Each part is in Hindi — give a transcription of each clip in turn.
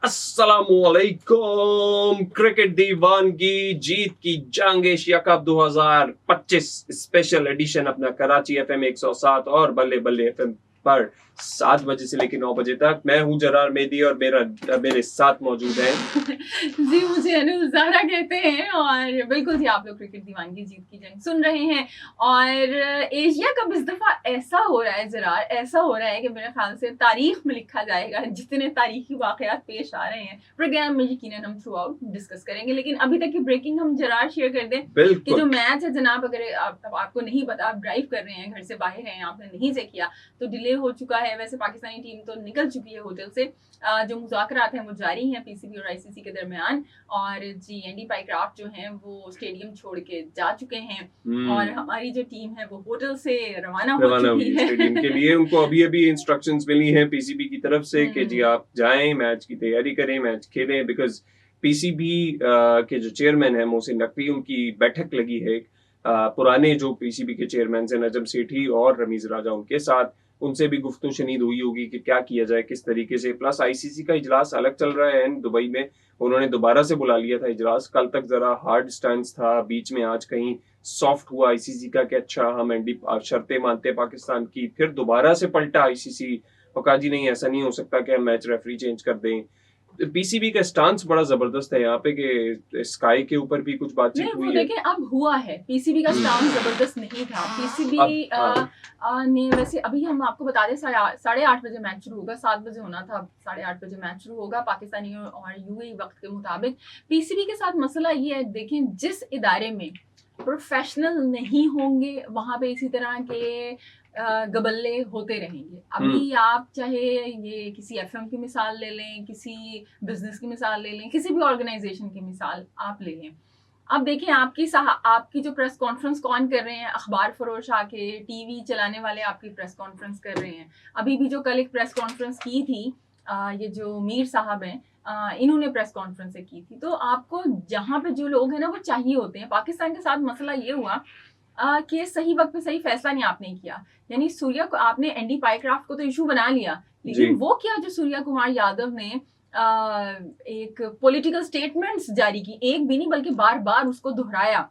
अस्सलामुअलैकुम। क्रिकेट दीवानगी जीत की जंग एशिया कप 2025 स्पेशल एडिशन अपना कराची एफएम 107 और बल्ले बल्ले एफएम पर 7 बजे से लेकर 9 बजे तक। मैं हूं जरार मेदी और मेरे साथ मौजूद है जी, मुझे अनुल ज़ाहरा कहते हैं और बिल्कुल जी आप लोग क्रिकेट दीवानगी जीत की जंग सुन रहे हैं। और एशिया कप इस दफ़ा ऐसा हो रहा है ज़रार, ऐसा हो रहा है कि मेरे ख्याल से तारीख में लिखा जाएगा। जितने तारीखी वाक़यात पेश आ रहे हैं प्रोग्राम में यकीनन हम थ्रू आउट डिस्कस करेंगे, लेकिन अभी तक की ब्रेकिंग हम ज़रार शेयर कर दें कि जो मैच है जनाब, अगर आपको नहीं पता, आप ड्राइव कर रहे हैं, घर से बाहर हैं, आपने नहीं चेक किया तो डिले हो चुका है। वैसे पाकिस्तानी टीम तो निकल चुकी है होटल से, जो मुज़ाकरात हैं वो जारी हैं पीसीबी और आईसीसी के दरमियान। और जी एंडी पाइक्राफ्ट जो हैं वो स्टेडियम छोड़ के जा चुके हैं और हमारी जो टीम है वो होटल से रवाना हो चुकी है स्टेडियम के लिए। उनको अभी इंस्ट्रक्शंस मिली हैं पीसीबी की तरफ से कि जी आप जाएं, मैच की तैयारी करें, मैच खेलें। बिकॉज पीसीबी के जो चेयरमैन हैं मोहसिन नकवी, उनकी बैठक लगी है पुराने जो पीसीबी के चेयरमैन हैं नजम सेठी और रमीज राजा, उनके साथ उनसे भी गुफ्तगू शनीद हुई होगी कि क्या किया जाए, किस तरीके से। प्लस आईसीसी का इजलास अलग चल रहा है दुबई में, उन्होंने दोबारा से बुला लिया था इजलास। कल तक जरा हार्ड स्टैंड था, बीच में आज कहीं सॉफ्ट हुआ आईसीसी का कि अच्छा हम एंडी शर्तें मानते हैं पाकिस्तान की, फिर दोबारा से पलटा आईसीसी और कहा जी नहीं ऐसा नहीं हो सकता कि हम मैच रेफरी चेंज कर दें। पीसीबी का स्टांस बड़ा जबरदस्त है यहाँ पे कि स्काई के ऊपर भी कुछ बातचीत हुई है। देखिए अब हुआ है, पीसीबी का स्टांस जबरदस्त नहीं था। पीसीबी ने वैसे अभी हम आपको बता दें 8:30 बजे मैच शुरू होगा, 7 बजे होना था, 8:30 बजे मैच शुरू होगा पाकिस्तानी और यूएई वक्त के मुताबिक। पीसीबी के साथ मसला ये है, देखें जिस इदारे में प्रोफेशनल नहीं होंगे वहां पे इसी तरह के गबल्ले होते रहेंगे। अभी आप चाहे ये किसी एफएम की मिसाल ले लें, किसी बिजनेस की मिसाल ले लें, किसी भी ऑर्गेनाइजेशन की मिसाल आप ले लें। अब देखिए आपकी जो प्रेस कॉन्फ्रेंस कौन कर रहे हैं, अखबार फरोश आके, टीवी चलाने वाले आपकी प्रेस कॉन्फ्रेंस कर रहे हैं। अभी भी जो कल एक प्रेस कॉन्फ्रेंस की थी, ये जो मीर साहब हैं, इन्होंने प्रेस कॉन्फ्रेंस की थी। तो आपको जहां पे जो लोग हैं ना वो चाहिए होते हैं। पाकिस्तान के साथ मसला ये हुआ कि सही वक्त पे सही फैसला नहीं आपने किया। यानी सूर्या को आपने एंडी पाइक्राफ्ट को तो इशू बना लिया, लेकिन वो क्या जो सूर्या कुमार यादव ने एक पॉलिटिकल स्टेटमेंट्स जारी की, एक भी नहीं बल्कि बार बार उसको दोहराया।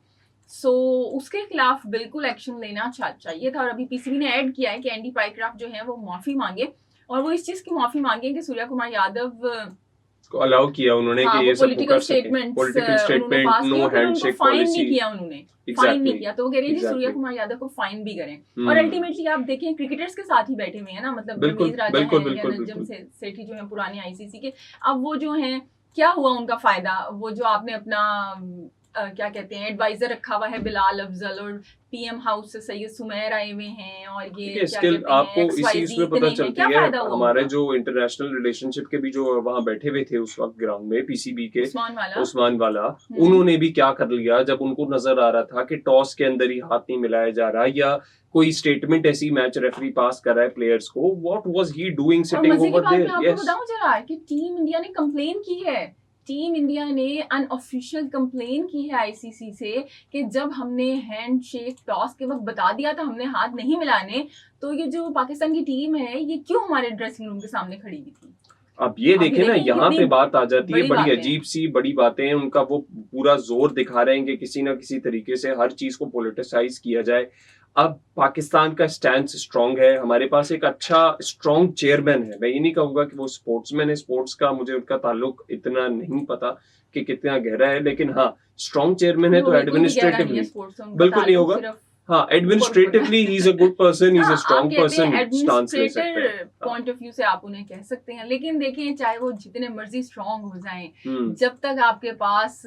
सो उसके खिलाफ बिल्कुल एक्शन लेना चाहिए था। और अभी पीसीबी ने ऐड किया है कि एंडी पाइक्राफ्ट जो है वो माफी मांगे, और वो इस चीज की माफी मांगे कि सूर्या कुमार यादव को अलाउ किया उन्होंने कि ये सब political statement no handshake fine नहीं किया उन्होंने, फाइन नहीं किया। तो वो कह रही है सूर्या कुमार यादव को फाइन भी करें। और अल्टीमेटली आप देखें क्रिकेटर्स के साथ ही बैठे हुए हैं ना, मतलब रमीज राजा हैं या नजम सेठी जो है पुराने आईसीसी के, अब वो जो हैं क्या हुआ उनका फायदा? वो जो आपने अपना क्या कहते हैं एडवाइजर रखा हुआ है बिलाल अफजल, और पीएम हाउस से सैयद सुमैर आए हुए हैं, और ये क्या स्टिल आपको इसी इसमें पता चलती है हमारे जो इंटरनेशनल रिलेशनशिप के भी जो वहां बैठे हुए थे उस वक्त ग्राउंड में पीसीबी के उस्मान वाला, उन्होंने भी क्या कर लिया जब उनको नजर आ रहा था कि टॉस के अंदर ही हाथ नहीं मिलाया जा रहा या कोई स्टेटमेंट ऐसी मैच रेफरी पास कर रहा है प्लेयर्स को, what was he doing sitting over there. आपको बताऊं जरा कि टीम इंडिया ने कंप्लेन की है, टीम इंडिया ने अनऑफिशियल कंप्लेन की है आईसीसी से कि जब हमने हैंडशेक टॉस के वक्त बता दिया था हमने हाथ नहीं मिलाने, तो ये जो पाकिस्तान की टीम है ये क्यों हमारे ड्रेसिंग रूम के सामने खड़ी हुई थी। अब ये देखें ना, यहाँ पे बात आ जाती है, बड़ी अजीब सी बड़ी बातें हैं। उनका वो पूरा जोर दिखा रहे हैं कि किसी ना किसी तरीके से हर चीज को पॉलिटिसाइज किया जाए। अब पाकिस्तान का स्टैंड स्ट्रांग है, हमारे पास एक अच्छा स्ट्रांग चेयरमैन है। मैं ये नहीं कहूंगा कि वो स्पोर्ट्समैन है, स्पोर्ट्स का मुझे उनका ताल्लुक इतना नहीं पता कि कितना गहरा है, लेकिन हाँ स्ट्रांग चेयरमैन है। तो एडमिनिस्ट्रेटिवली बिल्कुल नहीं होगा, हाँ administratively he is a good person, he is a strong person, stance ले सकते हैं पॉइंट ऑफ व्यू से आप उन्हें कह सकते हैं। लेकिन देखिए चाहे वो जितने मर्जी स्ट्रांग हो जाएं, जब तक आपके पास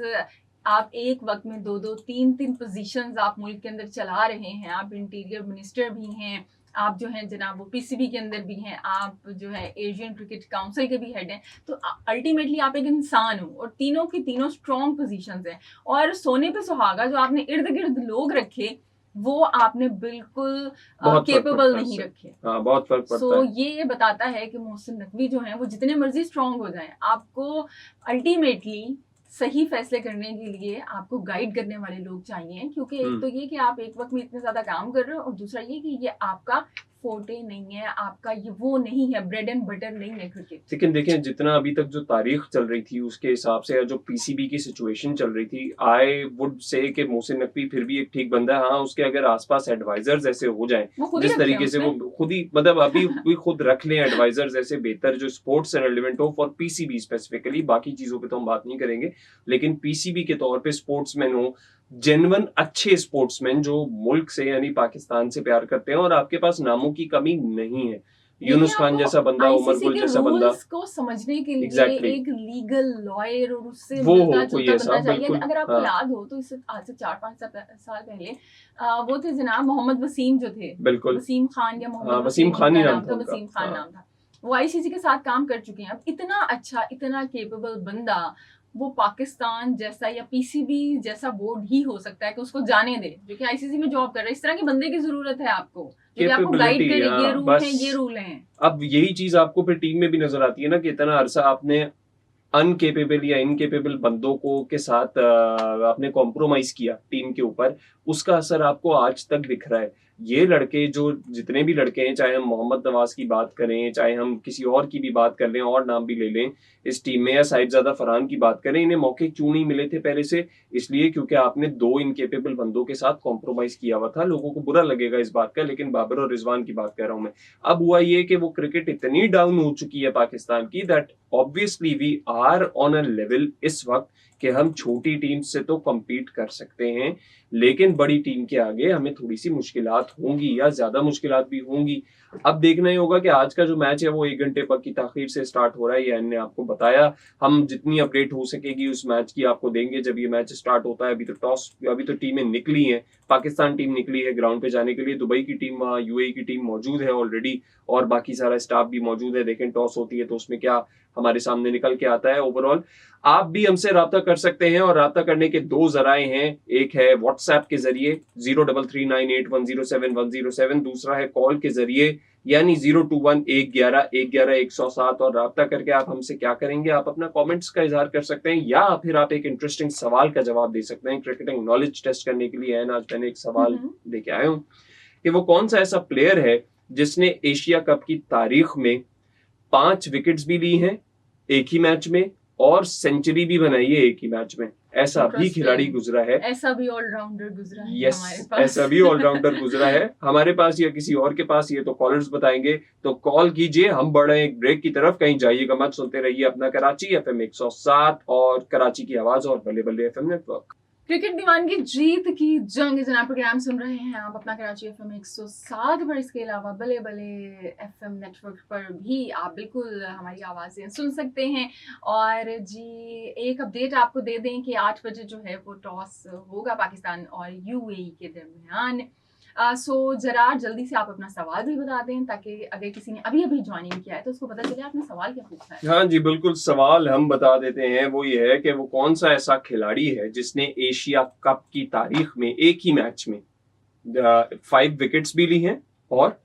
आप एक वक्त में 2-2, 3-3 पोजीशंस आप मुल्क के अंदर चला रहे हैं, आप इंटीरियर मिनिस्टर भी हैं, आप जो हैं जनाब वो पीसीबी के अंदर भी हैं, आप जो है एशियन क्रिकेट काउंसिल के भी हेड हैं, तो अल्टीमेटली आप एक इंसान हो और तीनों की तीनों स्ट्रॉन्ग पोजीशंस हैं। और सोने पे सुहागा जो आपने इर्द गिर्द लोग रखे वो आपने बिल्कुल केपेबल नहीं रखे। बहुत फर्क पड़ता है। ये बताता है कि मोहसिन नकवी जो हैं वो जितने मर्जी स्ट्रॉन्ग हो जाएं, आपको अल्टीमेटली सही फैसले करने के लिए आपको गाइड करने वाले लोग चाहिए। क्योंकि एक तो ये कि आप एक वक्त में इतने ज्यादा काम कर रहे हो, और दूसरा ये कि ये आपका फोर्टे नहीं है, आपका ये वो नहीं है, ब्रेड एंड बटर नहीं है क्रिकेट। लेकिन देखें जितना अभी तक जो तारीख चल रही थी उसके हिसाब से, या जो पीसीबी की सिचुएशन चल रही थी, आई वुड से कि मोहसिन नकवी फिर भी एक ठीक बंदा है। हाँ, उसके अगर आसपास एडवाइजर्स ऐसे हो जाएं जिस तरीके से वो खुद ही, मतलब अभी भी खुद रख लें एडवाइजर्स ऐसे बेहतर जो स्पोर्ट्स से रिलेवेंट हो फॉर पीसीबी स्पेसिफिकली, बाकी चीजों पे तो हम बात नहीं करेंगे, लेकिन पीसीबी के तौर पे स्पोर्ट्समैन हो, जेन्युइन अच्छे स्पोर्ट्समैन जो मुल्क से यानी पाकिस्तान से प्यार करते हैं, और आपके पास नामों की कमी नहीं है। यूनुस खान जैसा बंदा, उमर गुल जैसा बंदा, को समझने के लिए exactly. एक लीगल लॉयर और उससे वो मिलता हो कोई जुलता ऐसा, बंदा चाहिए। बिल्कुल। अगर आपको हाँ, याद हो तो इससे आज से 4-5 साल पहले वो थे जनाब मोहम्मद वसीम जो थे, बिल्कुल। वसीम खान या मोहम्मद वसीम खान ही नाम था, वसीम खान नाम था। वो आईसीसी के साथ काम कर चुके हैं। अब इतना अच्छा, इतना केपेबल बंदा वो पाकिस्तान जैसा या पीसीबी जैसा बोर्ड ही हो सकता है कि उसको जाने दे, जो कि आईसीसी में जॉब कर रहा है। इस तरह के बंदे की जरूरत है आपको, जो कि आपको गाइड करे, ये रूल है, ये रूल है। अब यही चीज आपको फिर टीम में भी नजर आती है ना कि इतना अरसा आपने अनकेपेबल या इनकेपेबल बंदों को के साथ आपने कॉम्प्रोमाइज किया टीम के ऊपर, उसका असर आपको आज तक दिख रहा है। ये लड़के जो जितने भी लड़के हैं, चाहे हम मोहम्मद नवाज की बात करें, चाहे हम किसी और की भी बात कर लें और नाम भी ले लें इस टीम में, या साहिबजादा फरहान की बात करें, इन्हें मौके क्यों नहीं मिले थे पहले से? इसलिए क्योंकि आपने दो इनकेपेबल बंदों के साथ कॉम्प्रोमाइज किया हुआ था। लोगों को बुरा लगेगा इस बात का, लेकिन बाबर और रिजवान की बात कर रहा हूं मैं। अब हुआ ये कि वो क्रिकेट इतनी डाउन हो चुकी है पाकिस्तान की, that obviously we are on a level इस वक्त कि हम छोटी टीम से तो compete कर सकते हैं, लेकिन बड़ी टीम के आगे हमें थोड़ी सी मुश्किलात होंगी, या ज्यादा मुश्किलात भी होंगी। अब देखना ही होगा कि आज का जो मैच है वो 1 घंटे की ताखीर से स्टार्ट हो रहा है, ये हमने आपको बताया। हम जितनी अपडेट हो सकेगी उस मैच की आपको देंगे जब ये मैच स्टार्ट होता है। अभी तो टीमें निकली हैं, पाकिस्तान टीम निकली है ग्राउंड पे जाने के लिए, दुबई की टीम, यूएई की टीम मौजूद है ऑलरेडी, और बाकी सारा स्टाफ भी मौजूद है। देखें टॉस होती है तो उसमें क्या हमारे सामने निकल के आता है। ओवरऑल आप भी हमसे राब्ता कर सकते हैं, और राब्ता करने के दो जराए हैं। एक है व्हाट्सएप के जरिए 033981071007, दूसरा है कॉल के जरिए यानी 021-111-111-107। और राब्ता करके आप हमसे क्या करेंगे, आप अपना कमेंट्स का इजहार कर सकते हैं, या फिर आप एक इंटरेस्टिंग सवाल का जवाब दे सकते हैं। क्रिकेटिंग नॉलेज टेस्ट करने के लिए आज मैंने एक सवाल लेके आया हूं कि वो कौन सा ऐसा प्लेयर है जिसने एशिया कप की तारीख में 5 विकेट्स भी ली हैं एक ही मैच में, और सेंचुरी भी बनाई है एक ही मैच में। ऐसा भी खिलाड़ी गुजरा है, ऐसा भी ऑलराउंडर गुजरा है यस, हमारे पास। ऐसा भी ऑलराउंडर गुजरा है हमारे पास या किसी और के पास, ये तो कॉलर्स बताएंगे। तो कॉल कीजिए, हम बढ़े एक ब्रेक की तरफ, कहीं जाइएगा मत, सुनते रहिए अपना कराची FM 107 और कराची की आवाज और बल्ले बल्ले FM नेटवर्क। क्रिकेट दीवानगी जीत की जंग जनाब प्रोग्राम सुन रहे हैं आप अपना कराची FM 107 पर। इसके अलावा बले बले FM नेटवर्क पर भी आप बिल्कुल हमारी आवाज़ें सुन सकते हैं। और जी एक अपडेट आपको दे दें कि 8 बजे जो है वो टॉस होगा पाकिस्तान और यूएई के दरमियान। सो जरा जल्दी से आप अपना सवाल भी बता दें, ताकि अगर किसी ने अभी अभी ज्वाइनिंग किया है तो उसको पता चले आपने सवाल क्या पूछा है। हाँ जी बिल्कुल, सवाल हम बता देते हैं। वो ये है कि वो कौन सा ऐसा खिलाड़ी है जिसने एशिया कप की तारीख में एक ही मैच में 5 विकेट्स भी ली हैं और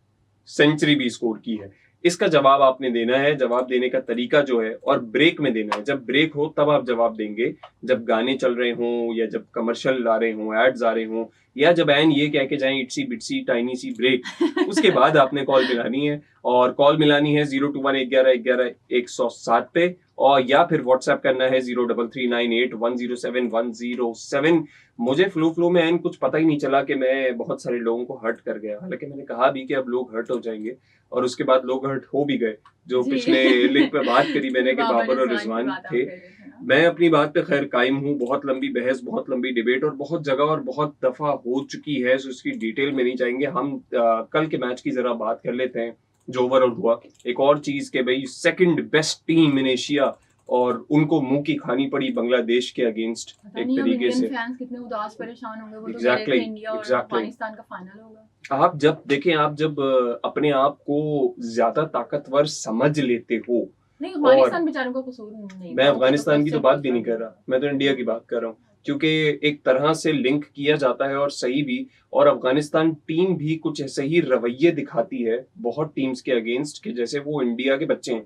सेंचुरी भी स्कोर की है। इसका जवाब आपने देना है। जवाब देने का तरीका जो है, और ब्रेक में देना है, जब ब्रेक हो तब आप जवाब देंगे, जब गाने चल रहे हों या जब कमर्शियल आ रहे हों, एड्स आ रहे हों, या जब एन ये कह के जाएं इट्सी बिट्सी टाइनी सी ब्रेक, उसके बाद आपने कॉल मिलानी है। और कॉल मिलानी है 021-111-107 पे, और या फिर व्हाट्सएप करना है 033981071007। मुझे फ्लो में एन कुछ पता ही नहीं चला कि मैं बहुत सारे लोगों को हर्ट कर गया, हालांकि मैंने कहा भी कि अब लोग हर्ट हो जाएंगे, और उसके बाद लोग हर्ट हो भी गए। जो पिछले लिंक पे बात करी मैंने कि बाबर और रिजवान थे, मैं अपनी बात पे खैर कायम हूँ। बहुत लंबी बहस, बहुत लंबी डिबेट और बहुत जगह और बहुत दफा हो चुकी है, सो इसकी डिटेल में नहीं जाएंगे हम। कल के मैच की जरा बात कर लेते हैं जो ओवरऑल हुआ। एक और चीज के भाई, second best team in Asia, और उनको मुंह की खानी पड़ी बांग्लादेश के अगेंस्ट एक तरीके से। फैंस कितने उदास परेशान होंगे, वो Exactly, तो इंडिया और अफगानिस्तान का फाइनल होगा। आप जब देखें, आप जब अपने आप को ज्यादा ताकतवर समझ लेते हो, नहीं अफगानिस्तान बेचारों का कसूर नहीं, मैं अफगानिस्तान की तो बात भी नहीं कर रहा, मैं तो इंडिया की बात कर रहा हूँ, क्योंकि एक तरह से लिंक किया जाता है और सही भी। और अफगानिस्तान टीम भी कुछ ऐसे ही रवैये दिखाती है बहुत टीम्स के अगेंस्ट, कि जैसे वो इंडिया के बच्चे हैं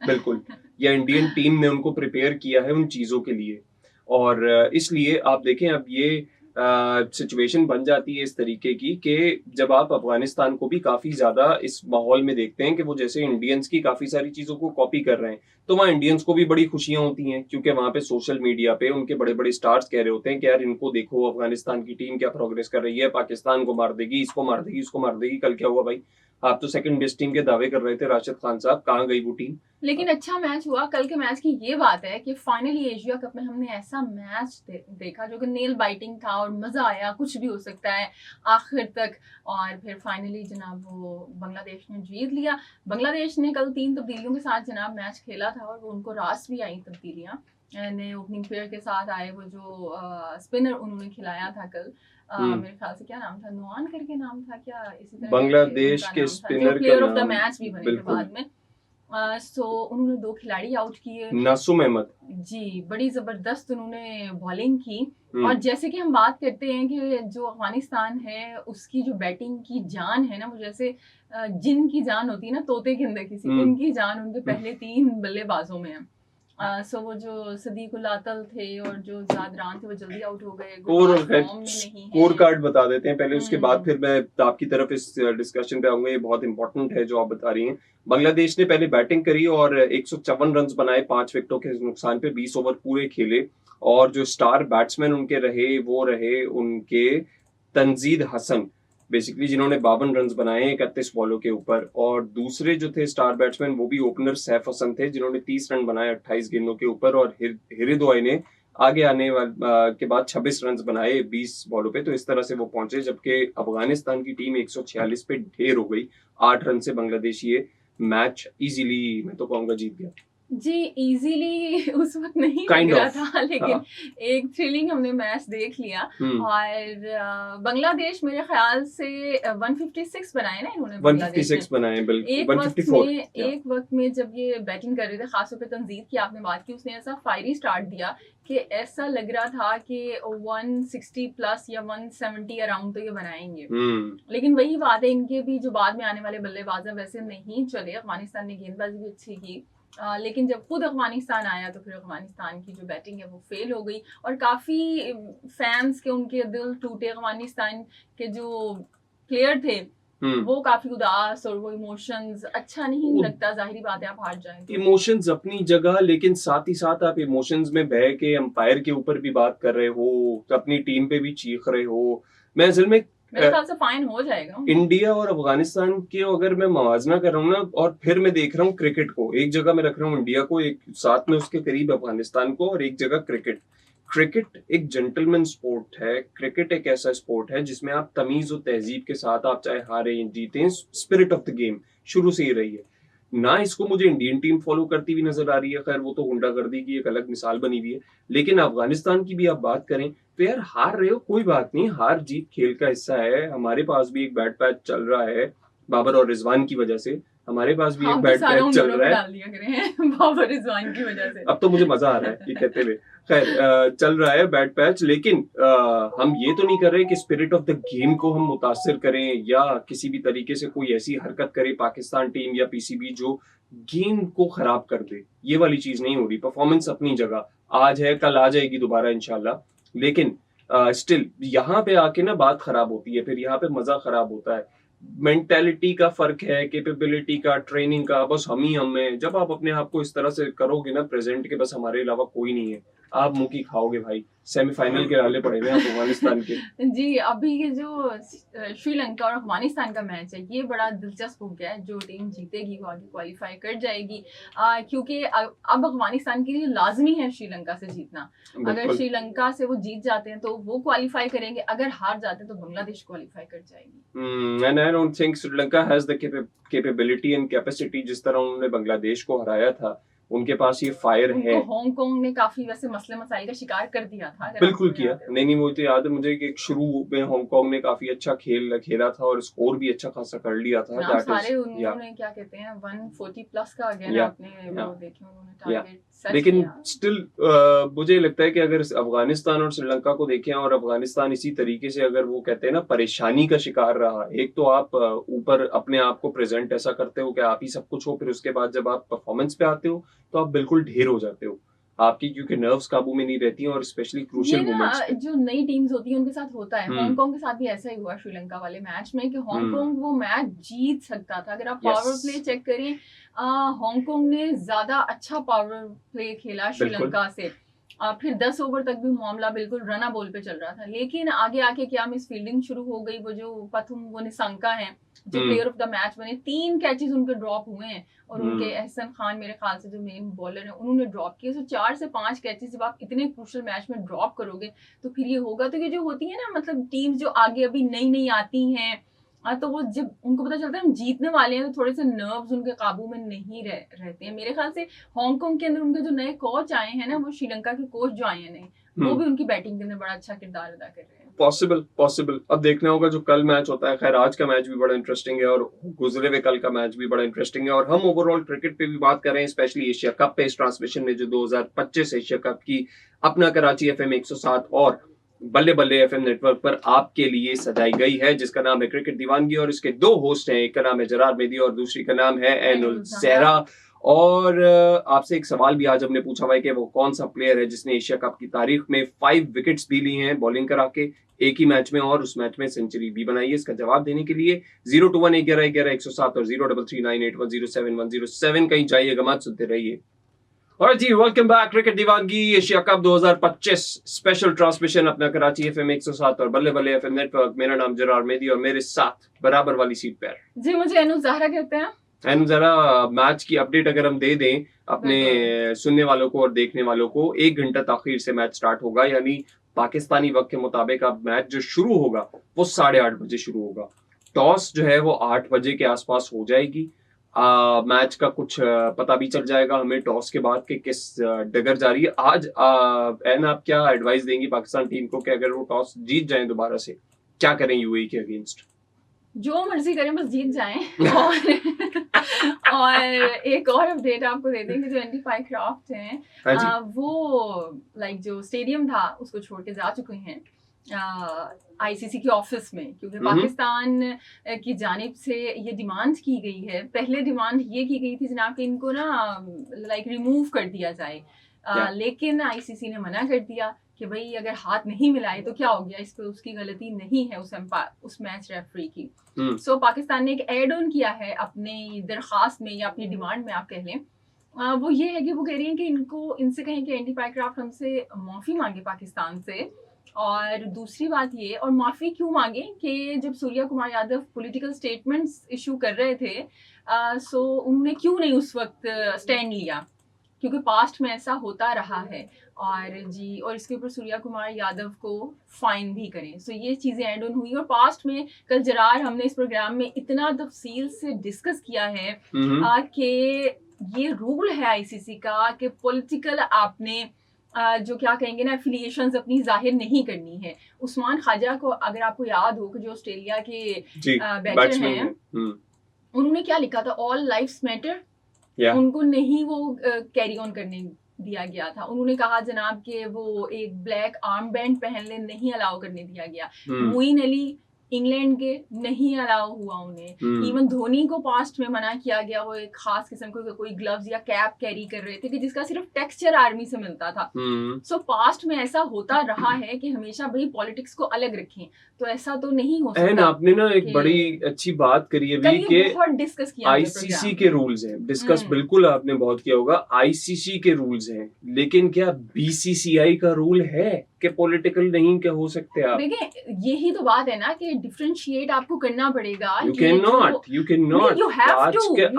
बिल्कुल, या इंडियन टीम ने उनको प्रिपेयर किया है उन चीजों के लिए। और इसलिए आप देखें, अब ये सिचुएशन बन जाती है इस तरीके की कि जब आप अफगानिस्तान को भी काफी ज्यादा इस माहौल में देखते हैं कि वो जैसे इंडियंस की काफी सारी चीजों को कॉपी कर रहे हैं, तो वहाँ इंडियंस को भी बड़ी खुशियां होती हैं, क्योंकि वहां पे सोशल मीडिया पे उनके बड़े बड़े स्टार्स कह रहे होते हैं कि यार इनको देखो, अफगानिस्तान की टीम क्या प्रोग्रेस कर रही है, पाकिस्तान को मार देगी, इसको मार देगी, उसको मार देगी। कल क्या हुआ भाई? आप तो सेकंड बेस्ट टीम के दावे कर रहे थे, राशिद खान साहब, कहाँ गई वो टीम? लेकिन अच्छा मैच हुआ। कल के मैच की ये बात है कि फाइनली एशिया कप में हमने ऐसा मैच देखा जो कि नेल बाइटिंग था और मजा आया, कुछ भी हो सकता है आखिर तक। और फिर फाइनली जनाब वो बांग्लादेश ने जीत लिया। बांग्लादेश ने कल 3 तब्दीलियों के साथ जनाब मैच खेला था और उनको रास भी आई तब्दीलियां। ने ओपनिंग पेयर के साथ आए वो जो स्पिनर उन्होंने खिलाया था कल, मेरे ख्याल से क्या नाम था, नुआन करके नाम था क्या, इसी तरह बांग्लादेश के स्पिनर प्लेयर का ऑफ द नाम मैच भी बने थे बाद में। सो उन्होंने 2 खिलाड़ी आउट किए। नासुम अहमद जी, बड़ी जबरदस्त उन्होंने बॉलिंग की। हम्म। और जैसे कि हम बात करते हैं कि जो अफगानिस्तान है उसकी जो बैटिंग की जान है ना, वो जैसे जिन की जान होती है ना तोते के अंदर किसी, उनकी जान उनके पहले 3 बल्लेबाजों में है। सो वो जो सदीक उल आतल थे और जो जादरान थे वो जल्दी आउट हो गए, और फॉर्म में नहीं स्कोर है। कार्ड बता देते हैं पहले, उसके बाद फिर मैं आपकी तरफ इस डिस्कशन पे आऊंगा। ये बहुत इंपॉर्टेंट है जो आप बता रही हैं। बांग्लादेश ने पहले बैटिंग करी और 154 रन बनाए 5 विकेटों के नुकसान पे, 20 ओवर पूरे खेले। और जो स्टार बैट्समैन उनके रहे वो रहे उनके तंजीद हसन, बेसिकली जिन्होंने 52 रन बनाए 31 बॉलों के ऊपर। और दूसरे जो थे स्टार बैट्समैन वो भी ओपनर सैफ हसन थे, जिन्होंने 30 रन बनाए 28 गेंदों के ऊपर। और हिरदोई ने आगे आने के बाद 26 रन बनाए 20 बॉलों पे। तो इस तरह से वो पहुंचे, जबकि अफगानिस्तान की टीम 146 पे ढेर हो गई। 8 रन से बांग्लादेश ये मैच इजीली, मैं तो कहूंगा, जीत गया। जी, इजीली उस वक्त नहीं Kind लग रहा of, था, लेकिन हाँ। एक थ्रिलिंग हमने मैच देख लिया। और बांग्लादेश मेरे ख्याल से 156 बनाए ना इन्होंने, बांग्लादेश 156 बनाए, बिल्कुल। एक वक्त 154 में एक वक्त में जब ये बैटिंग कर रहे थे, खासतौर पे तंजीद की आपने बात की, उसने ऐसा फायरी स्टार्ट दिया कि ऐसा लग रहा था कि 160 प्लस या 170 अराउंड तो ये बनाएंगे। लेकिन वही बात है, इनके भी जो बाद में आने वाले बल्लेबाज हैं वैसे नहीं चले। अफगानिस्तान ने गेंदबाजी भी अच्छी की, लेकिन जब खुद अफगानिस्तान आया तो फिर अफगानिस्तान की जो बैटिंग है वो फेल हो गई। और काफी फैंस के उनके दिल टूटे। अफगानिस्तान के जो प्लेयर थे वो काफी उदास, और वो इमोशंस अच्छा नहीं लगता। जाहिर बात है आप हार जाएं तो। इमोशंस अपनी जगह, लेकिन साथ ही साथ आप इमोशंस में बह के अंपायर के ऊपर भी बात कर रहे हो, अपनी टीम पे भी चीख रहे हो। मैं असल में मेरे ख्याल से फाइन हो जाएगा। इंडिया और अफगानिस्तान के अगर मैं मवाजना कर रहा हूँ ना, और फिर मैं देख रहा हूँ क्रिकेट को, एक जगह मैं रख रहा हूँ इंडिया को, एक साथ में उसके करीब अफगानिस्तान को, और एक जगह क्रिकेट। क्रिकेट एक जेंटलमैन स्पोर्ट है। क्रिकेट एक ऐसा स्पोर्ट है जिसमें आप तमीज और तहजीब के साथ, आप चाहे हारे जीते, स्पिरिट ऑफ द गेम शुरू से ही रही है ना। इसको मुझे इंडियन टीम फॉलो करती हुई नजर आ रही है, खैर वो तो गुंडागर्दी की एक अलग मिसाल बनी हुई है। लेकिन अफगानिस्तान की भी आप बात करें तो यार, हार रहे हो कोई बात नहीं, हार जीत खेल का हिस्सा है। हमारे पास भी एक बैट पैच चल रहा है बाबर और रिजवान की वजह से, हमारे पास भी एक बैट पैच चल रहा है डाल दिया करें बाबर रिजवान की वजह से। अब तो मुझे मजा आ रहा है ये कहते हुए। खैर, चल रहा है बैट पैच, लेकिन हम ये तो नहीं कर रहे कि स्पिरिट ऑफ द गेम को हम मुतासिर करें या किसी भी तरीके से कोई ऐसी हरकत करे पाकिस्तान टीम या पीसीबी जो गेम को खराब कर दे। ये वाली चीज नहीं हो रही। परफॉर्मेंस अपनी जगह आज है, कल आ जाएगी दोबारा इंशाल्लाह। लेकिन स्टिल यहाँ पे आके ना बात खराब होती है, फिर यहाँ पे मजा खराब होता है। मेंटेलिटी का फर्क है, कैपेबिलिटी का, ट्रेनिंग का, बस हम ही हम हैं। जब आप अपने आप को इस तरह से करोगे ना प्रेजेंट के, बस हमारे अलावा कोई नहीं है, आप मुंह की खाओगे भाई। सेमीफाइनल के डाले पड़े हुए हैं अफगानिस्तान के। जी, अभी ये जो श्रीलंका और अफगानिस्तान का मैच है ये बड़ा दिलचस्प हो गया है। जो टीम जीतेगी वो आगे क्वालिफाई कर जाएगी, क्योंकि अब अफगानिस्तान के लिए लाजमी है श्रीलंका से जीतना। अगर श्रीलंका से वो जीत जाते हैं तो वो क्वालिफाई करेंगे, अगर हार जाते हैं तो बांग्लादेश क्वालिफाई कर जाएगी। And I don't think Sri Lanka has the capability and capacity. जिस तरह उन्होंने बांग्लादेश को हराया था, उनके पास ये फायर है। हांगकांग ने काफी वैसे मसले मसाइल का शिकार कर दिया था। बिल्कुल किया। नहीं, वो तो याद है मुझे कि शुरू में हांगकांग ने काफी अच्छा खेला था और स्कोर भी अच्छा खासा कर लिया था। सारे उन्होंने क्या कहते हैं 140 प्लस का अगेन आपने वो देखे उन्होंने टारगेट सेट लेकिन किया। स्टिल मुझे लगता है कि अगर अफगानिस्तान और श्रीलंका को देखें, और अफगानिस्तान इसी तरीके से अगर वो कहते हैं ना परेशानी का शिकार रहा, एक तो आप ऊपर अपने आप को प्रेजेंट ऐसा करते हो कि आप ही सब कुछ हो, फिर उसके बाद जब आप परफॉर्मेंस पे आते हो तो आप बिल्कुल ढेर हो जाते हो। आपकी, क्योंकि नर्व्स काबू में नहीं रहती हैं और स्पेशली क्रूशियल मोमेंट्स पे। जो नई टीम्स होती हैं उनके साथ होता है। हांगकांग के साथ भी ऐसा ही हुआ श्रीलंका वाले मैच में कि हांगकांग वो मैच जीत सकता था। अगर आप पावर प्ले चेक करें, हांगकांग ने ज्यादा अच्छा पावर प्ले खेला श्रीलंका से। फिर 10 ओवर तक भी मामला बिल्कुल रना बॉल पे चल रहा था, लेकिन आगे आके क्या मिस फील्डिंग शुरू हो गई। वो जो पथुम वो निशंका है जो प्लेयर ऑफ द मैच बने, 3 कैचेस उनके ड्रॉप हुए हैं और उनके एहसन खान मेरे ख्याल से जो मेन बॉलर है उन्होंने ड्रॉप किए। तो 4 से 5 कैचेस जब आप इतने क्रूशियल मैच में ड्रॉप करोगे तो फिर ये होगा। तो ये जो होती है ना, मतलब टीम्स जो आगे अभी नई नई आती हैं, तो वो जब उनको पता चलता है हम जीतने वाले हैं तो थोड़े से नर्व्स उनके काबू में नहीं रहते हैं। मेरे ख्याल से हांगकांग के अंदर उनके जो नए कोच आए हैं ना, वो श्रीलंका के कोच जो आए हैं नए, वो भी उनकी बैटिंग के अंदर बड़ा अच्छा किरदार अदा कर रहे हैं। पॉसिबल अब देखना होगा जो कल मैच होता है। खैर आज का मैच भी बड़ा इंटरेस्टिंग है और गुजरे हुए कल का मैच भी बड़ा इंटरेस्टिंग है। और हम ओवरऑल क्रिकेट पे भी बात कर रहे हैं, स्पेशली एशिया कप पे। इस ट्रांसमिशन में जो 2025 एशिया कप की अपना कराची एफएम 107 और बल्ले बल्ले एफएम नेटवर्क पर आपके लिए सजाई गई है, जिसका नाम है क्रिकेट दीवानगी। और इसके 2 होस्ट हैं, एक का नाम है जरार मेदी और दूसरी का नाम है एनुल सहरा। और आपसे एक सवाल भी आज हमने पूछा हुआ है कि वो कौन सा प्लेयर है जिसने एशिया कप की तारीख में 5 विकेट्स भी ली हैं बॉलिंग करा के एक ही मैच में, और उस मैच में सेंचुरी भी बनाई है। इसका जवाब देने के लिए 0211111 और 03398107 कहीं जाइएगा मत, सुनते रहिए। और जी वेलकम बैक, क्रिकेट दीवानगी एशिया कप 2025 स्पेशल ट्रांसमिशन अपना कराची एफएम 107 और बल्ले बल्ले एफएम नेटवर्क। मेरा नाम जरार मेदी और मेरे साथ बराबर वाली सीट पर जी मुझे एनुल ज़हरा कहते हैं। एंड जरा मैच की अपडेट अगर हम दे दें अपने सुनने वालों को और देखने वालों को, 1 घंटा ताखीर से मैच स्टार्ट होगा, यानी पाकिस्तानी वक्त के मुताबिक अब मैच जो शुरू होगा वो 8:30 बजे शुरू होगा। टॉस जो है वो 8 बजे के आसपास हो जाएगी। मैच का कुछ पता भी चल जाएगा हमें टॉस के बाद कि किस डगर जा रही है आज। एन आप क्या एडवाइस देंगी पाकिस्तान टीम को कि अगर वो टॉस जीत जाए दोबारा से, क्या करें यूएई के अगेंस्ट? जो मर्जी करें बस जीत जाएं। और एक और अपडेट आपको दे दें कि जो एंटी क्राफ्ट हैं वो लाइक जो स्टेडियम था उसको छोड़ के जा चुके हैं आईसीसी के ऑफिस में, क्योंकि पाकिस्तान की जानिब से ये डिमांड की गई है। पहले डिमांड ये की गई थी जनाब कि इनको ना लाइक रिमूव कर दिया जाए, लेकिन आईसीसी ने मना कर दिया कि भाई अगर हाथ नहीं मिलाए तो क्या हो गया, इस पर उसकी गलती नहीं है उस मैच रेफरी की। सो पाकिस्तान ने एक एड ऑन किया है अपनी दरखास्त में या अपनी डिमांड में आप कह लें। वो ये है कि वो कह रही हैं कि इनसे कहें कि एंटी क्राफ्ट हमसे माफ़ी मांगे पाकिस्तान से। और दूसरी बात ये, और माफ़ी क्यों मांगे कि जब Surya Kumar Yadav political statements issue कर रहे थे सो उन्होंने क्यों नहीं उस वक्त स्टैंड लिया, क्योंकि पास्ट में ऐसा होता रहा है। और जी, और इसके ऊपर सूर्या कुमार यादव को फाइन भी करें। सो ये चीज़ें एड ऑन हुई। और पास्ट में कल जरार हमने इस प्रोग्राम में इतना तफसील से डिस्कस किया है कि ये रूल है आईसीसी का कि पॉलिटिकल आपने जो क्या कहेंगे ना एफिलिएशंस अपनी जाहिर नहीं करनी है। उस्मान ख्वाजा को अगर आपको याद हो कि जो ऑस्ट्रेलिया के बैटर हैं, उन्होंने क्या लिखा था, ऑल लाइफ्स मैटर, उनको नहीं वो कैरी ऑन करने दिया गया था। उन्होंने कहा जनाब कि वो एक ब्लैक आर्म बैंड पहनने नहीं अलाउ करने दिया गया। मोइन अली इंग्लैंड के नहीं अलाउ हुआ उन्हें। इवन धोनी को पास्ट में मना किया गया, वो एक खास किस्म को कोई ग्लव्स या कैप कैरी कर रहे थे कि जिसका सिर्फ टेक्सचर आर्मी से मिलता था। सो पास्ट में ऐसा होता रहा है कि हमेशा भाई पॉलिटिक्स को अलग रखें, तो ऐसा तो नहीं हो सकता। आपने ना एक बड़ी अच्छी बात करी है कि बहुत डिस्कस किया आईसीसी के रूल्स हैं, डिस्कस बिल्कुल आपने बहुत किया होगा। आईसीसी के रूल्स हैं, लेकिन क्या बीसीसीआई का रूल है कि पॉलिटिकल नहीं के हो सकते आप? देखिए यही तो बात है ना कि डिफरेंशिएट आपको करना पड़ेगा। यू कैन नॉट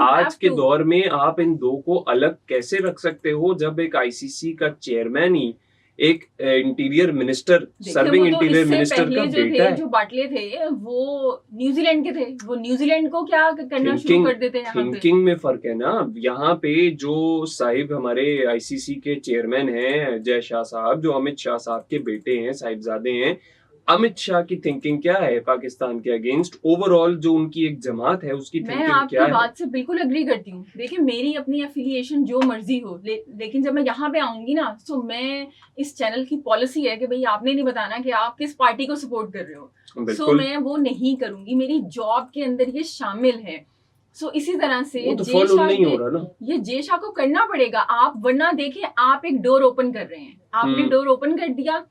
आज के दौर में आप इन दो को अलग कैसे रख सकते हो, जब एक आईसीसी का चेयरमैन ही एक interior minister, serving interior minister का बेटा है। जो बाटले थे वो न्यूजीलैंड के थे, वो न्यूजीलैंड को क्या करना शुरू कर देते हैं। थिंकिंग में फर्क है ना। यहाँ पे जो साहिब हमारे आईसीसी के चेयरमैन हैं जय शाह साहब, जो अमित शाह साहब के बेटे हैं, साहिबजादे हैं, अमित शाह की थिंकिंग क्या है पाकिस्तान के अगेंस्ट? ओवरऑल जो उनकी एक जमात है उसकी थिंकिंग क्या है? मैं आपकी बात से बिल्कुल एग्री करती हूँ। देखिए मेरी अपनी एफिलिएशन जो मर्जी हो, लेकिन जब मैं यहाँ पे आऊंगी ना, तो मैं इस चैनल की पॉलिसी है कि भाई आपने नहीं बताना कि आप किस पार्टी को सपोर्ट कर रहे हो। सो मैं वो नहीं करूंगी, मेरी जॉब के अंदर ये शामिल है। सो इसी तरह से वो तो जे फॉलो शाह नहीं हो रहा ना। ये जे शाह को करना पड़ेगा आप, वरना देखें आप एक डोर ओपन कर रहे हैं, आपने डोर ओपन कर दिया,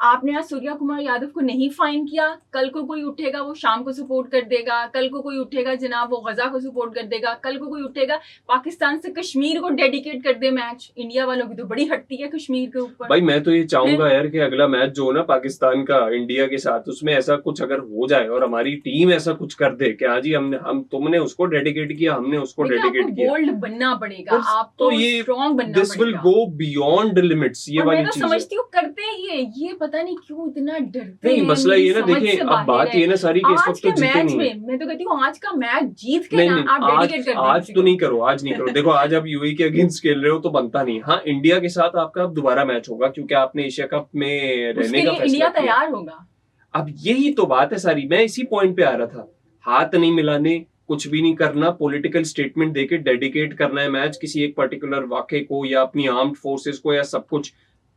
आपने आज सूर्या कुमार यादव को नहीं फाइन किया, कल को कोई उठेगा वो शाम को सपोर्ट कर देगा, कल को कोई उठेगा जनाब वो गजा को सपोर्ट कर देगा, कल को कोई उठेगा पाकिस्तान से कश्मीर को डेडिकेट कर दे मैच। इंडिया वालों की तो बड़ी हटती है कश्मीर के ऊपर। भाई मैं तो ये चाहूंगा यार कि अगला मैच जो हो ना पाकिस्तान का इंडिया के साथ, उसमें ऐसा कुछ अगर हो जाए और हमारी टीम ऐसा कुछ कर दे कि हाँ जी हम तुमने उसको डेडिकेट किया, हमने उसको डेडिकेट किया। बोल्ड बनना पड़ेगा, आपको तो ये स्ट्रॉन्ग बनना दिस विल पड़ेगा। गो बियॉन्ड लिमिट्स, ये वाली मैं तो चीज है। समझती हूँ करते ही है, ये पता नहीं क्यों इतना डरते नहीं हैं। मसला मेरी ये ना समझ देखिए, से अब बाहर बात है। ये ना सारी कि इस आज वक्त तो के जीते मैच नहीं है। में मैं तो कहती हूँ आज का मैच जीत के नहीं ना नहीं आप डेडिकेट कर दें आज किसी तो को। नहीं करो, आज नहीं करो। देखो आज आप यूएई के अगेंस्ट खेल रहे हो तो बनता नहीं। हाँ इंडिया के साथ आपका अब दोबारा मैच होगा क्योंकि आपने एशिया कप में रहने उसके का लिए फैसला इंडिया किया। तैयार होगा। अब यही तो बात है सारी, मैं इसी पॉइंट पे आ रहा था। हाथ नहीं मिलाने, कुछ भी नहीं करना, पॉलिटिकल स्टेटमेंट देके डेडिकेट करना है मैच किसी एक पर्टिकुलर वाक़े को या अपनी आर्म्ड फोर्सेस को, या सब कुछ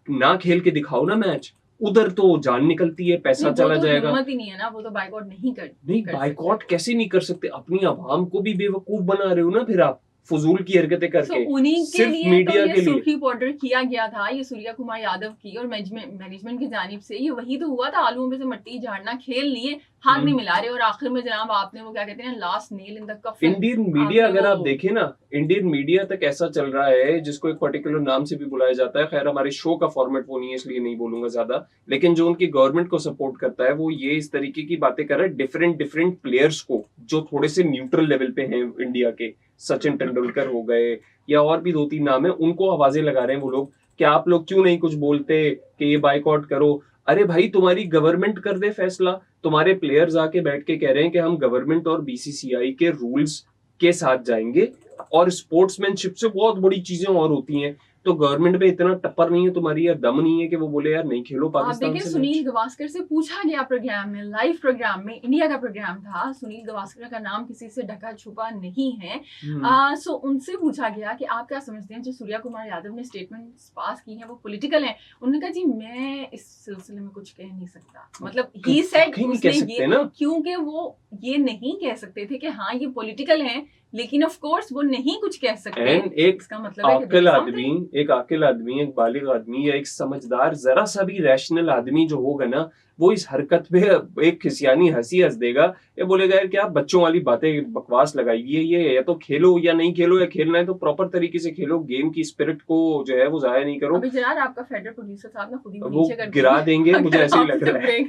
ना खेल के दिखाओ ना मैच। उधर तो जान निकलती है, पैसा चला जाएगा। हिम्मत ही नहीं है ना, वो तो बाइकआउट नहीं नहीं बाइकआउट कैसे नहीं कर सकते, अपनी आवाम को भी बेवकूफ बना रहे हो ना फिर आप फजूल की हरकतें करके। उन्हीं के सिर्फ लिए मीडिया तो ये के लिए सुर्खी पाउडर किया गया था, ये सूर्या कुमार यादव की और मैनेजमेंट की जानिब से ये वही तो हुआ था। आलूओं में से मट्टी झाड़ना खेल लिए, हाथ नहीं मिला रहे, और आखिर में जनाब आपने वो क्या कहते हैं last nail in the coffin. Indian media अगर आप देखें ना, इंडियन मीडिया तक ऐसा चल रहा है जिसको एक पर्टिकुलर नाम से भी बुलाया जाता है। खैर हमारे शो का फॉर्मेट वो नहीं है इसलिए नहीं बोलूंगा ज्यादा, लेकिन जो उनकी गवर्नमेंट को सपोर्ट करता है वो ये इस तरीके की बातें कर रहा है डिफरेंट प्लेयर्स को जो थोड़े से न्यूट्रल लेवल पे हैं इंडिया के, सचिन तेंदुलकर हो गए या और भी 2-3 नाम है, उनको आवाजें लगा रहे हैं वो लोग कि आप लोग क्यों नहीं कुछ बोलते कि ये बाइकआउट करो। अरे भाई तुम्हारी गवर्नमेंट कर दे फैसला, तुम्हारे प्लेयर्स आके बैठ के कह रहे हैं कि हम गवर्नमेंट और बीसीसीआई के रूल्स के साथ जाएंगे, और स्पोर्ट्समैनशिप से बहुत बड़ी चीजें और होती हैं। तो गवर्नमेंट में इतना टप्पर नहीं है तुम्हारी, या दम नहीं है कि वो बोले यार नहीं खेलो पाकिस्तान से। सुनील गावस्कर से पूछा गया प्रोग्राम में, लाइव प्रोग्राम में, इंडिया का प्रोग्राम था, सुनील गावस्कर का नाम किसी से ढका छुपा नहीं है। सो उनसे पूछा गया कि आप क्या समझते हैं जो सूर्या कुमार यादव ने स्टेटमेंट्स पास की हैं वो पॉलिटिकल हैं। उन्होंने कहा जी मैं इस सिलसिले में कुछ कह नहीं सकता, मतलब ही सेड क्योंकि वो ये नहीं कह सकते थे कि हाँ ये पॉलिटिकल है, लेकिन ऑफ कोर्स वो नहीं कुछ कह सकते। इसका मतलब आकिल आदमी, एक आकिल आदमी, एक बालिग आदमी या एक समझदार जरा सा भी रैशनल आदमी जो होगा ना, वो इस हरकत पे एक खिसियानी हंसी हंस देगा, ये बोलेगा यार क्या बच्चों वाली बातें बकवास लगाई है ये, या तो खेलो या नहीं खेलो, या खेलना है तो प्रॉपर तरीके से खेलो, गेम की स्पिरिट को जो है वो जाया नहीं करो। अभी जनाब आपका फेडरल प्रोड्यूसर साहब ना खुद ही वो गिरा देंगे, मुझे ऐसे ही लग रहा है।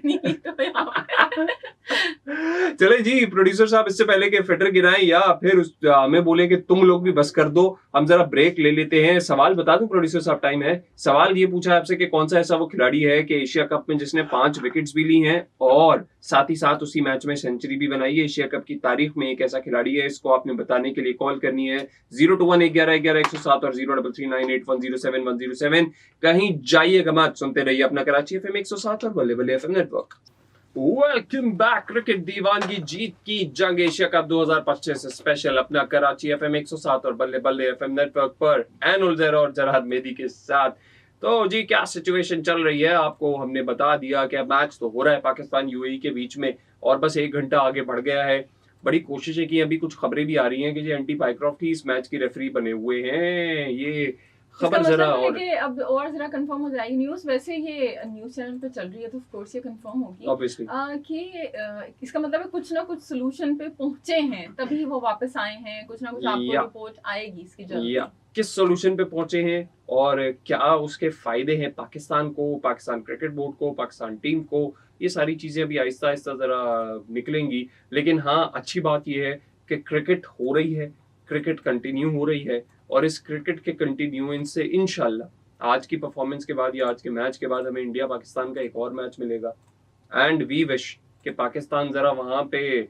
चले जी प्रोड्यूसर साहब, इससे पहले कि फेडर गिराएं या फिर हमें बोले कि तुम लोग भी बस कर दो, हम जरा ब्रेक ले लेते हैं। सवाल बता दूं प्रोड्यूसर साहब, टाइम है। सवाल ये पूछा आपसे कि कौन सा ऐसा वो खिलाड़ी है कि एशिया कप में जिसने 5 विकेट्स भी ली हैं और साथ ही साथ उसी मैच में सेंचुरी भी बनाई है। एशिया कप की तारीख में एक ऐसा खिलाड़ी है, इसको आपने बताने के लिए कॉल करनी है 02111111007 और 033981071007। कहीं जाइएगा मत, सुनते रहिए अपना कराची एफएम 107 और बल्ले बल्ले FM network. Welcome back. Cricket दीवानगी जीत की जंग एशिया कप 2025 स्पेशल अपना कराची एफएम 107 और बल्ले बल्ले एफएम नेटवर्क पर एनुल ज़ेरा और जरहद मेहदी के साथ। तो जी क्या सिचुएशन चल रही है आपको हमने बता दिया कि मैच तो हो रहा है पाकिस्तान यूएई के बीच में और बस 1 घंटा आगे बढ़ गया है। बड़ी कोशिश है कि अभी कुछ खबरें भी आ रही हैं कि जी एंटी पाइक्रॉफ्ट ही इस मैच की रेफरी बने हुए हैं। ये खबर जरा और अब और जरा कंफर्म हो जाएगी न्यूज़। वैसे ये न्यूज़ चैनल पे चल रही है तो ऑफ कोर्स ये कंफर्म होगी ऑब्वियसली कि इसका मतलब है कुछ ना कुछ सॉल्यूशन पे पहुंचे हैं तभी वो वापस आए हैं। कुछ ना कुछ आपको रिपोर्ट आएगी इसकी जल्दी। किस सॉल्यूशन पे पहुंचे हैं और क्या उसके फायदे हैं पाकिस्तान को, पाकिस्तान क्रिकेट बोर्ड को, पाकिस्तान टीम को, ये सारी चीजें अभी आहिस्ता आहिस्ता जरा निकलेंगी। लेकिन हाँ अच्छी बात यह है कि क्रिकेट हो रही है, क्रिकेट कंटिन्यू हो रही है और इस क्रिकेट के कंटिन्यूएंस से इंशाल्लाह आज की परफॉर्मेंस के बाद या आज के मैच के बाद हमें इंडिया पाकिस्तान का एक और मैच मिलेगा। एंड वी विश कि पाकिस्तान जरा वहां पे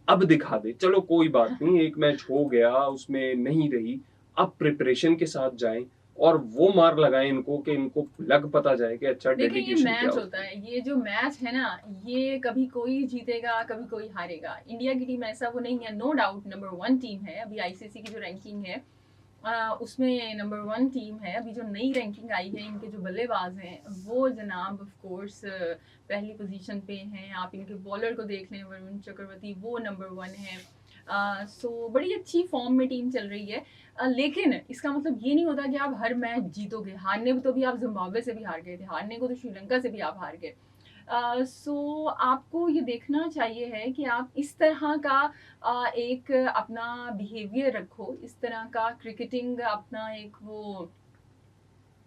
अब दिखा दे। चलो कोई बात नहीं, एक मैच हो गया उसमें नहीं रही, अब प्रिपरेशन के साथ जाएं और वो मार लगाएं इनको कि इनको लग पता जाए कि अच्छा डेडिकेशन क्या मैच होता है। ये जो मैच है ना, ये कभी कोई जीतेगा कभी कोई हारेगा। इंडिया की टीम ऐसा वो नहीं है, नो डाउट नंबर 1 टीम है। अभी आईसीसी की जो रैंकिंग है उसमें नंबर 1 टीम है। अभी जो नई रैंकिंग आई है, इनके जो बल्लेबाज हैं वो जनाब ऑफ कोर्स पहली पोजीशन पे हैं। आप इनके बॉलर को देख लें, वरुण चक्रवर्ती वो नंबर 1 है। सो बड़ी अच्छी फॉर्म में टीम चल रही है। लेकिन इसका मतलब ये नहीं होता कि आप हर मैच जीतोगे। हारने तो भी आप जिम्बाब्वे से भी हार गए थे, हारने को तो श्रीलंका से भी आप हार गए। सो आपको ये देखना चाहिए है कि आप इस तरह का एक अपना बिहेवियर रखो, इस तरह का क्रिकेटिंग अपना एक वो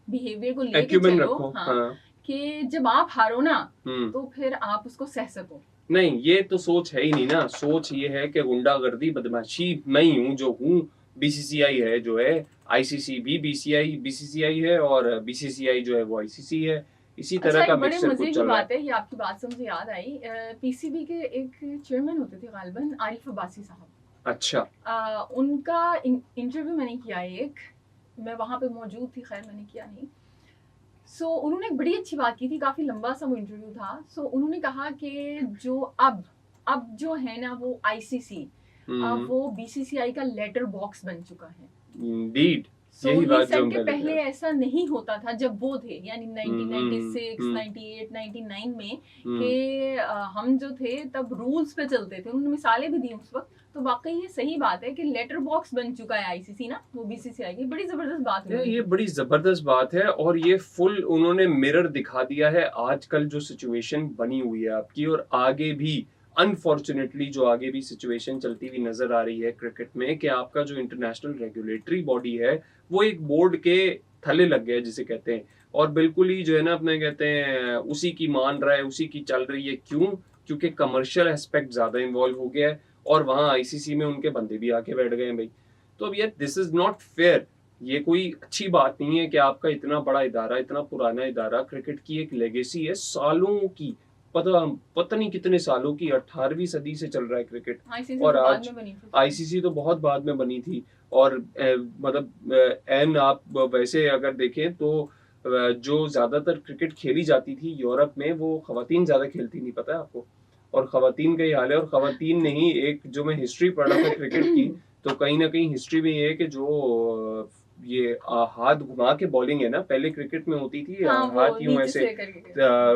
बिहेवियर को लेके एक्यूमेन चलो, रखो। हाँ, हाँ। कि जब आप हारो ना तो फिर आप उसको सह सको। नहीं, ये तो सोच है ही नहीं ना। सोच ये है कि गुंडागर्दी बदमाशी मैं ही हूँ जो हूँ, बीसीसीआई है जो है, आईसीसी भी बीसीसीआई है और बीसीसीआई जो है वो आईसीसी है। इसी तरह अच्छा, का एक बड़े मिक्सचर मजे कुछ की चल रहा बात है, ये आपकी बात से मुझे याद आई। पीसीबी के एक चेयरमैन होते थे गालिबन, आरिफ अब्बासी साहब। अच्छा। उनका इंटरव्यू मैंने किया एक, मैं वहां पे मौजूद थी, खैर मैंने किया नहीं। सो उन्होंने एक बड़ी अच्छी बात की थी, काफी लंबा सा वो इंटरव्यू था। सो उन्होंने कहा कि जो अब जो है ना वो आईसीसी, वो बीसीसीआई का लेटर बॉक्स बन चुका है। इंडीड, सो यही ये बात जो सर हम के पहले ऐसा नहीं होता था जब वो थे, यानी 1996, 98, 99 में कि हम जो थे तब रूल्स पे चलते थे। उन्होंने मिसालें भी दी उस वक्त। तो वाकई ये सही बात है कि लेटर बॉक्स बन चुका है आईसीसी ना, वो बीसीसीआई की बड़ी जबरदस्त बात है। ये बड़ी जबरदस्त बात है और ये फुल उन्होंने मिरर दिखा दिया है आजकल जो सिचुएशन बनी हुई है आपकी, और आगे भी अनफॉर्चुनेटली जो आगे भी सिचुएशन चलती हुई नजर आ रही है क्रिकेट में, कि आपका जो इंटरनेशनल रेगुलेटरी बॉडी है वो एक बोर्ड के थले लग गया जिसे कहते हैं, और बिल्कुल ही जो है ना अपने कहते हैं उसी की मान रहा है, उसी की चल रही है। क्यों? क्योंकि कमर्शियल एस्पेक्ट ज्यादा इन्वॉल्व हो गया है और वहां आईसीसी में उनके बंदे भी आके बैठ गए हैं भाई। तो अब ये दिस इज नॉट फेयर। ये कोई अच्छी बात नहीं है कि आपका इतना बड़ा इदारा, इतना पुराना इदारा, क्रिकेट की एक लेगेसी है सालों की, पता नहीं कितने सालों की, 18वीं सदी से चल रहा है क्रिकेट। और आज आईसीसी तो बहुत बाद में बनी थी। और मतलब एन आप वैसे अगर देखें तो जो ज्यादातर क्रिकेट खेली जाती थी यूरोप में वो खवातीन ज्यादा खेलती नहीं, पता है आपको? और खवातीन का ही हाल है। और खवातीन नहीं, एक जो मैं हिस्ट्री पढ़ रहा था क्रिकेट की, तो कहीं ना कहीं हिस्ट्री में ये है कि जो ये हाथ घुमा के बॉलिंग है ना, पहले क्रिकेट में होती थी, हाथ यूं ऐसे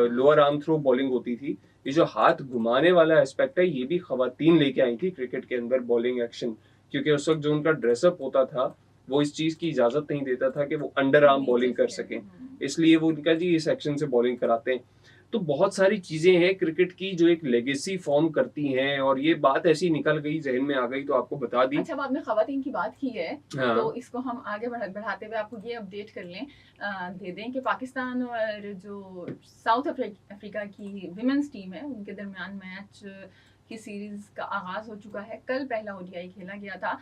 लोअर आर्म थ्रो बॉलिंग होती थी। ये जो हाथ घुमाने वाला एस्पेक्ट है ये भी खवातीन लेके आई थी क्रिकेट के अंदर बॉलिंग एक्शन, क्योंकि उस वक्त जो उनका ड्रेसअप होता था वो इस चीज की इजाजत नहीं देता था कि वो अंडर आर्म बॉलिंग कर सकें, इसलिए वो उनका जी इस एक्शन से बॉलिंग कराते हैं। तो बहुत सारी चीजें हैं क्रिकेट की जो एक लेगेसी फॉर्म करती हैं, और ये बात ऐसी निकल गई, जहन में आ गई तो आपको बता दी। अच्छा, अब आपने खवातीन की बात की है, हाँ। तो इसको हम आगे बढ़ाते हुए आपको ये अपडेट कर लें, दे दें कि पाकिस्तान और जो साउथ अफ्रीका की विमेंस टीम है उनके दरमियान मैच की सीरीज का आगाज हो चुका है। कल पहला ओडीआई खेला गया था,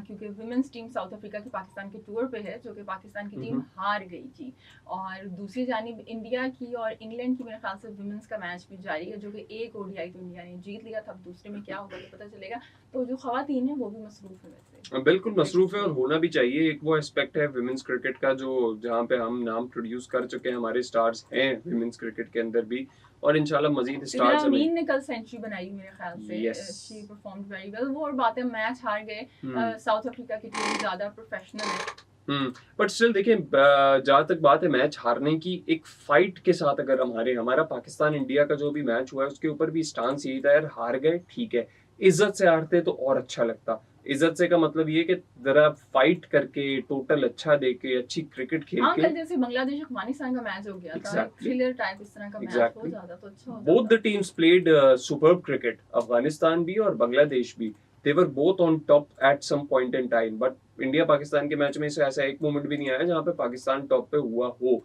क्योंकि विमेंस टीम साउथ अफ्रीका की पाकिस्तान के टूर पे है, जो कि पाकिस्तान की टीम हार गई थी। और दूसरी जानिब इंडिया की और इंग्लैंड की मेरे ख्याल से विमेंस का मैच भी जारी है, जो कि एक ओडीआई तो इंडिया ने जीत लिया था, अब दूसरे में क्या होगा तो पता चलेगा। तो जो खवातीन है वो भी मसरूफ है वैसे। बिल्कुल मसरूफ है और होना भी चाहिए। एक वो एस्पेक्ट है विमेंस क्रिकेट का जो जहाँ पे हम नाम प्रोड्यूस कर चुके हैं, हमारे स्टार्स हैं विमेंस क्रिकेट के अंदर भी, और इंशाल्लाह मजीद स्टार्स हमें। अमीन ने कल सेंचुरी बनाई मेरे ख्याल से, शी परफॉर्म्ड वेरी वेल। वो और बात है, मैच हार गए, साउथ अफ्रीका की टीम ज्यादा प्रोफेशनल है। बट स्टिल देखें, जहाँ तक बात है मैच हारने की, एक फाइट के साथ अगर हमारा पाकिस्तान इंडिया का जो भी मैच हुआ है उसके ऊपर भी स्टांस यही था, यार हार गए ठीक है, इज्जत से हारते तो और अच्छा लगता। इज्जत से का मतलब ये कि जरा फाइट करके, टोटल अच्छा देके, अच्छी क्रिकेट खेल के। कल जैसे बांग्लादेश अफगानिस्तान का मैच हो गया था, थ्रिलर टाइप इस तरह का मैच हो जाता तो अच्छा होता। Both the teams played superb cricket, Afghanistan भी और बांग्लादेश भी। They were both on top at some point in time, but India Pakistan के मैच में से ऐसा एक मोमेंट भी नहीं आया जहां पे पाकिस्तान टॉप पे हुआ हो।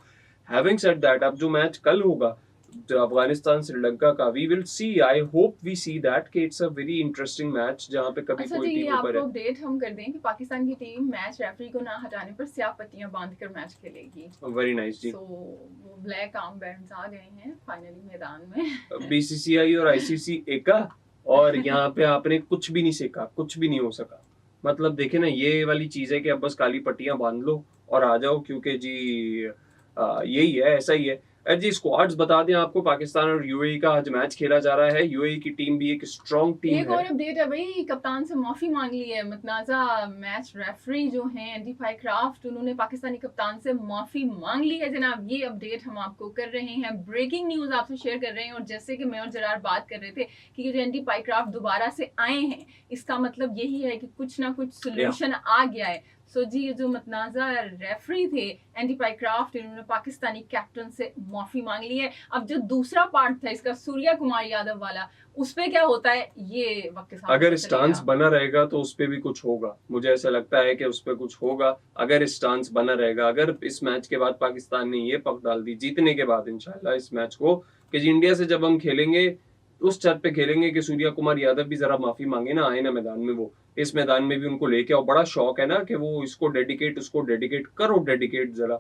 Having said that, अब जो मैच कल होगा अफगानिस्तान श्रीलंका का, we will see, I hope we see that कि it's a very interesting match जहां पे कभी कोई टीम ऊपर है। आपको अपडेट हम कर दें कि पाकिस्तान की टीम मैच रेफरी को ना हटाने पर स्याह पट्टियां बांधकर मैच खेलेगी। वेरी नाइस जी। सो वो ब्लैक आर्म बैंड्स आ गए हैं फाइनली मैदान में। बीसीसीआई और आईसीसी एका, और यहाँ पे आपने कुछ भी नहीं सीखा, कुछ भी नहीं हो सका। मतलब देखे ना, ये वाली चीज है कि अब बस काली पट्टियां बांध लो और आ जाओ, क्योंकि जी यही है, ऐसा ही है। जी स्क्वाड्स बता दें आपको, पाकिस्तान और यूएई का आज मैच खेला जा रहा है। यूएई की टीम भी एक स्ट्रॉन्ग टीम एक है। और अपडेट है भाई, कप्तान से माफी मांग ली है मतनाज़ा मैच रेफरी जो हैं एंडी पाइक्राफ्ट, उन्होंने पाकिस्तानी कप्तान से माफी मांग ली है जनाब। ये अपडेट हम आपको कर रहे हैं, ब्रेकिंग न्यूज आपसे शेयर कर रहे हैं। और जैसे कि मैं और जरार बात कर रहे थे कि ये जो एंडी पाइक्राफ्ट दोबारा से आए हैं, इसका मतलब यही है कि कुछ ना कुछ सोल्यूशन आ गया है। सो जी, ये जो मतनाज़ा रेफरी थे एंडी पाइक्राफ्ट, इन्होंने पाकिस्तानी कैप्टन से माफी मांग ली है। अब जो दूसरा पार्ट था इसका, सूर्या कुमार यादव वाला, उस पे क्या होता है ये वक्त के साथ अगर स्टांस बना रहेगा तो उस पे भी कुछ होगा, मुझे ऐसा लगता है कि उस पे कुछ होगा। अगर स्टांस बना रहेगा, अगर इस मैच के बाद पाकिस्तान ने ये पक डाल दी जीतने के बाद इंशाल्लाह इस मैच को, कि जी इंडिया से जब हम खेलेंगे उस छत पे खेलेंगे कि सूर्या कुमार यादव भी जरा माफी मांगे ना, आए ना मैदान में, वो इस मैदान में भी उनको लेके आओ। बड़ा शौक है ना कि वो इसको डेडिकेट, उसको डेडिकेट करो, डेडिकेट जरा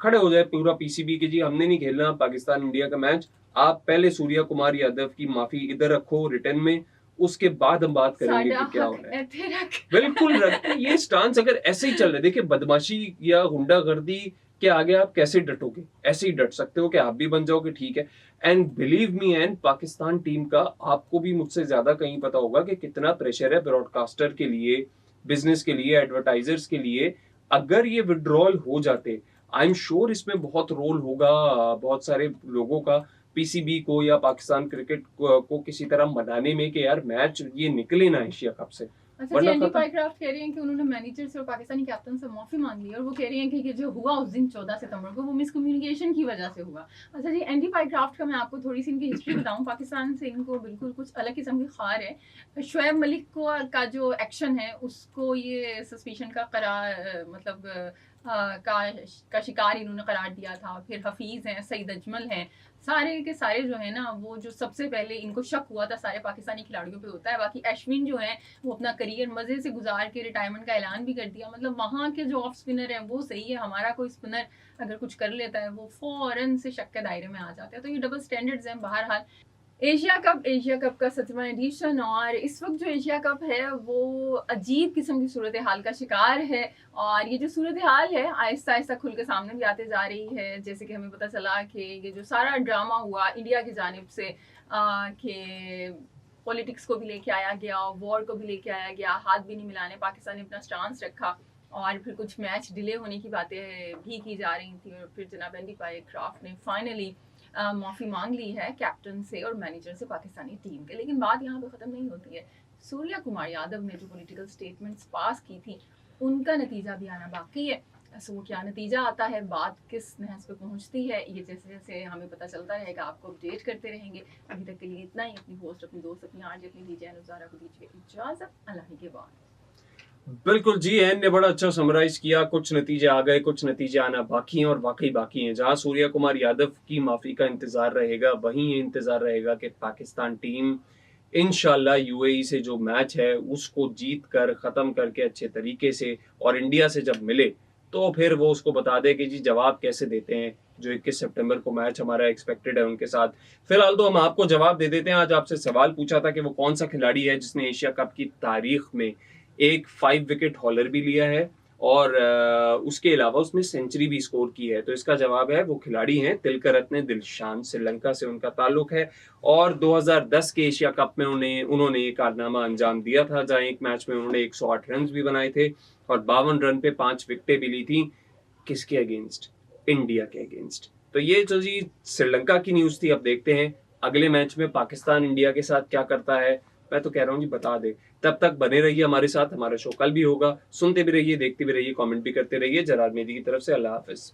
खड़े हो जाए पूरा पीसीबी के जी हमने नहीं खेलना पाकिस्तान इंडिया का मैच। आप पहले सूर्या कुमार यादव की माफी इधर रखो रिटर्न में, उसके बाद हम बात करेंगे कि क्या हो रहा है। बिल्कुल ये स्टांस अगर ऐसे ही चल रहे, देखिए बदमाशी या गुंडागर्दी के आगे आप कैसे डटोगे? ऐसे ही डट सकते हो कि आप भी बन जाओगे, ठीक है। And believe me, and Pakistan team का आपको भी मुझसे ज्यादा कहीं पता होगा कि कितना प्रेशर है ब्रॉडकास्टर के लिए, बिजनेस के लिए, एडवर्टाइजर्स के लिए। अगर ये विड्रॉल हो जाते, आई एम श्योर इसमें बहुत रोल होगा बहुत सारे लोगों का, पीसीबी को या पाकिस्तान क्रिकेट को किसी तरह मनाने में कि यार मैच ये निकले ना एशिया कप से। अच्छा जी, एंडी पाइक्राफ्ट कह रहे हैं कि उन्होंने मैनेजर से और पाकिस्तानी कैप्टन से माफी मांग ली, और वो कह रही हैं कि जो हुआ उस दिन 14 सितंबर को वो मिसकम्युनिकेशन की वजह से हुआ। अच्छा जी, एंडी पाइक्राफ्ट का मैं आपको थोड़ी सी इनकी हिस्ट्री बताऊं। पाकिस्तान से इनको बिल्कुल कुछ अलग किस्म की खार है। शोएब मलिक को का जो एक्शन है उसको ये सस्पिशन का करार मतलब का शिकार इन्होंने करार दिया था। फिर हफीज हैं, सईद अजमल हैं, सारे के सारे जो है ना, वो जो सबसे पहले इनको शक हुआ था सारे पाकिस्तानी खिलाड़ियों पे होता है। बाकी अश्विन जो है वो अपना करियर मजे से गुजार के रिटायरमेंट का ऐलान भी कर दिया। मतलब वहाँ के जो ऑफ स्पिनर हैं वो सही है, हमारा कोई स्पिनर अगर कुछ कर लेता है वो फौरन से शक के दायरे में आ जाते हैं। तो ये डबल स्टैंडर्ड्स हैं। बहरहाल एशिया कप का 7वां एडिशन, और इस वक्त जो एशिया कप है वो अजीब किस्म की सूरत हाल का शिकार है। और ये जो सूरत हाल है आहिस्ता आहिस्ता खुल के सामने भी आते जा रही है। जैसे कि हमें पता चला कि ये जो सारा ड्रामा हुआ इंडिया की जानिब से कि पॉलिटिक्स को भी लेके आया गया, वॉर को भी लेके आया गया, हाथ भी नहीं मिलाने पाकिस्तान ने अपना स्टांस रखा, और फिर कुछ मैच डिले होने की बातें भी की जा रही थी। और फिर जनाब एंडी पाइक्राफ्ट ने फाइनली माफ़ी मांग ली है कैप्टन से और मैनेजर से पाकिस्तानी टीम के। लेकिन बात यहाँ पे ख़त्म नहीं होती है। सूर्या कुमार यादव ने जो पॉलिटिकल स्टेटमेंट्स पास की थी उनका नतीजा भी आना बाकी है। सो क्या नतीजा आता है, बात किस नहज पे पहुँचती है, ये जैसे जैसे हमें पता चलता रहेगा आपको अपडेट करते रहेंगे। अभी तक के लिए इतना ही। अपनी होस्ट, अपनी दोस्त, अपनी आरजे, अपनी डीजे अनुजारा को दीजिए इजाज़त। अल्लाह के बाद। बिल्कुल जी, एन ने बड़ा अच्छा समराइज किया। कुछ नतीजे आ गए, कुछ नतीजे आना बाकी हैं और वाकई बाकी हैं। जहां सूर्या कुमार यादव की माफी का इंतजार रहेगा, वहीं ये इंतजार रहेगा कि पाकिस्तान टीम इंशाल्लाह यूएई से जो मैच है उसको जीत कर खत्म करके अच्छे तरीके से, और इंडिया से जब मिले तो फिर वो उसको बता दे कि जी जवाब कैसे देते हैं। जो 21 सितंबर को मैच हमारा एक्सपेक्टेड है उनके साथ। फिलहाल तो हम आपको जवाब दे देते हैं। आज आपसे सवाल पूछा था कि वो कौन सा खिलाड़ी है जिसने एशिया कप की तारीख में एक 5 विकेट हॉलर भी लिया है और उसके अलावा उसने सेंचुरी भी स्कोर की है। तो इसका जवाब है वो खिलाड़ी हैं तिलकरत्ने दिलशान, श्रीलंका से उनका ताल्लुक है। और 2010 के एशिया कप में उन्होंने ये कारनामा अंजाम दिया था, जहां एक मैच में उन्होंने 108 रन भी बनाए थे और 52 रन पे 5 विकेटें भी ली थी। किसके अगेंस्ट? इंडिया के अगेंस्ट। तो ये जो जी श्रीलंका की न्यूज थी। अब देखते हैं अगले मैच में पाकिस्तान इंडिया के साथ क्या करता है। मैं तो कह रहा हूँ जी बता दे। तब तक बने रहिए हमारे साथ, हमारा शो कल भी होगा। सुनते भी रहिए, देखते भी रहिए, कमेंट भी करते रहिए। जरार मेदी की तरफ से अल्लाह हाफिज।